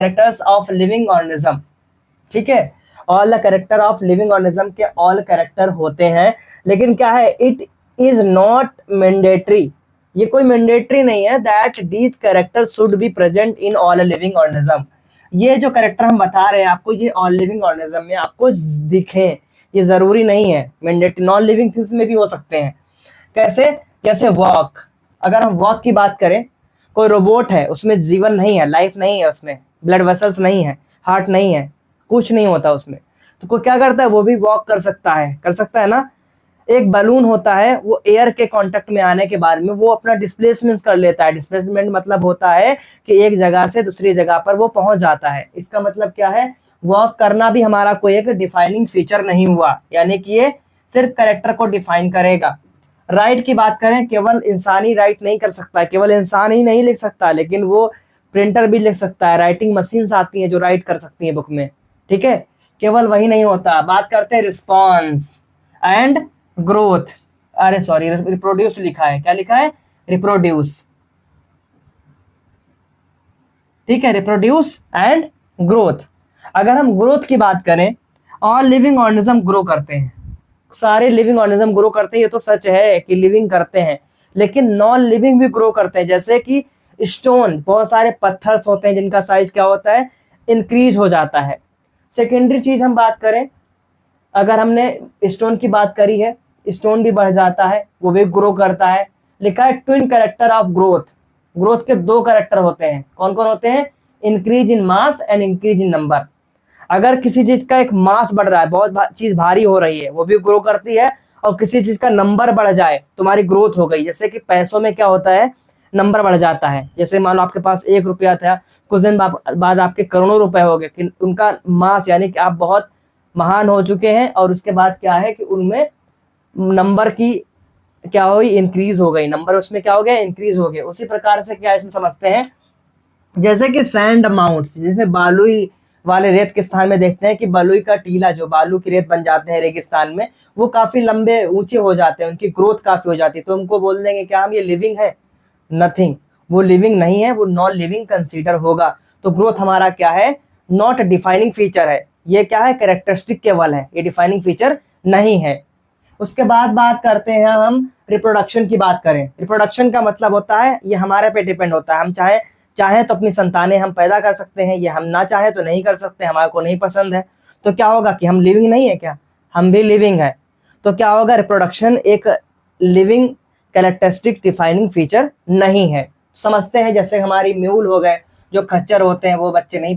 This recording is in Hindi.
कैरेक्टर्स ऑफ लिविंग ऑर्गेनिज्म, ठीक है। All the character of living organism के ऑल कैरेक्टर होते हैं, लेकिन क्या है, इट इज नॉट मैंडेटरी, ये कोई मैंडेटरी नहीं है that these character should be present in all living organism. ये जो कैरेक्टर हम बता रहे हैं आपको, ये ऑल लिविंग ऑर्गेनिज्म में आपको दिखें, ये जरूरी नहीं है, मैंडेटरी नॉन लिविंग थिंग्स में भी हो सकते हैं। कैसे? जैसे वॉक, अगर हम वॉक की बात करें, कोई रोबोट है, उसमें जीवन नहीं है, लाइफ नहीं है, उसमें ब्लड वेसल्स नहीं है, हार्ट नहीं है, कुछ नहीं होता उसमें, तो कोई क्या करता है, वो भी वॉक कर सकता है ना। एक बलून होता है, वो एयर के कांटेक्ट में आने के बाद में वो अपना डिस्प्लेसमेंट कर लेता है। डिस्प्लेसमेंट मतलब होता है कि एक जगह से दूसरी जगह पर वो पहुंच जाता है। इसका मतलब क्या है, वॉक करना भी हमारा कोई एक डिफाइनिंग फीचर नहीं हुआ, यानी कि ये सिर्फ कैरेक्टर को डिफाइन करेगा। राइट की बात करें, केवल इंसान ही राइट नहीं कर सकता, केवल इंसान ही नहीं लिख सकता, लेकिन वो प्रिंटर भी लिख सकता है, राइटिंग मशीन्स आती हैं जो राइट कर सकती हैं बुक में, ठीक है। केवल वही नहीं होता। बात करते हैं रिस्पॉन्स एंड ग्रोथ, अरे सॉरी, रिप्रोड्यूस लिखा है, क्या लिखा है, रिप्रोड्यूस, ठीक है, रिप्रोड्यूस एंड ग्रोथ। अगर हम ग्रोथ की बात करें, ऑल लिविंग ऑर्गेनिज्म ग्रो करते हैं, सारे लिविंग ऑर्गेनिज्म ग्रो करते हैं, ये तो सच है कि लिविंग करते हैं, लेकिन नॉन लिविंग भी ग्रो करते हैं। जैसे कि स्टोन, बहुत सारे पत्थर होते हैं जिनका साइज क्या होता है, इंक्रीज हो जाता है। सेकेंडरी चीज हम बात करें, अगर हमने स्टोन की बात करी है, स्टोन भी बढ़ जाता है, वो भी ग्रो करता है। लिखा है twin character of growth, growth के दो कैरेक्टर होते हैं, कौन कौन होते हैं, increase in mass and increase in number. अगर किसी चीज का एक मास बढ़ रहा है, बहुत चीज भारी हो रही है, वो भी ग्रो करती है, और किसी चीज का नंबर बढ़ जाए, तुम्हारी ग्रोथ हो गई। जैसे कि पैसों में क्या होता है, नंबर बढ़ जाता है। जैसे मान लो आपके पास 1 रुपया था, कुछ दिन बाद आपके करोड़ों रुपए हो गए, उनका मास यानी कि आप बहुत महान हो चुके हैं, और उसके बाद क्या है कि उनमें नंबर की क्या हुई, इंक्रीज हो गई, नंबर उसमें क्या हो गया, इंक्रीज हो गया। उसी प्रकार से क्या इसमें समझते हैं, जैसे कि सैंड अमाउंट्स, जैसे बालुई वाले रेत के स्थान में देखते हैं कि बलुई का टीला, जो बालू की रेत बन जाते हैं रेगिस्तान में, वो काफी लंबे ऊंचे हो जाते हैं, उनकी ग्रोथ काफी हो जाती है, तो उनको बोल देंगे क्या हम, ये लिविंग है, नथिंग, वो लिविंग नहीं है, वो नॉन लिविंग कंसीडर होगा। तो ग्रोथ हमारा क्या है, नॉट डिफाइनिंग फीचर है, ये क्या है, कैरेक्टरिस्टिक केवल है, ये डिफाइनिंग फीचर नहीं है। उसके बाद बात करते हैं हम रिप्रोडक्शन की बात करें। रिप्रोडक्शन का मतलब होता है, ये हमारे पे डिपेंड होता है, हम चाहे तो अपनी संतानें हम पैदा कर सकते हैं, ये हम ना चाहे तो नहीं कर सकते, हमारे को नहीं पसंद है, तो क्या होगा कि हम लिविंग नहीं है क्या, हम भी लिविंग है, तो क्या होगा, रिप्रोडक्शन एक लिविंग कैरेक्टरिस्टिक डिफाइनिंग फीचर नहीं है। समझते हैं, जैसे हमारी म्यूल हो गए, जो खच्चर होते हैं वो बच्चे नहीं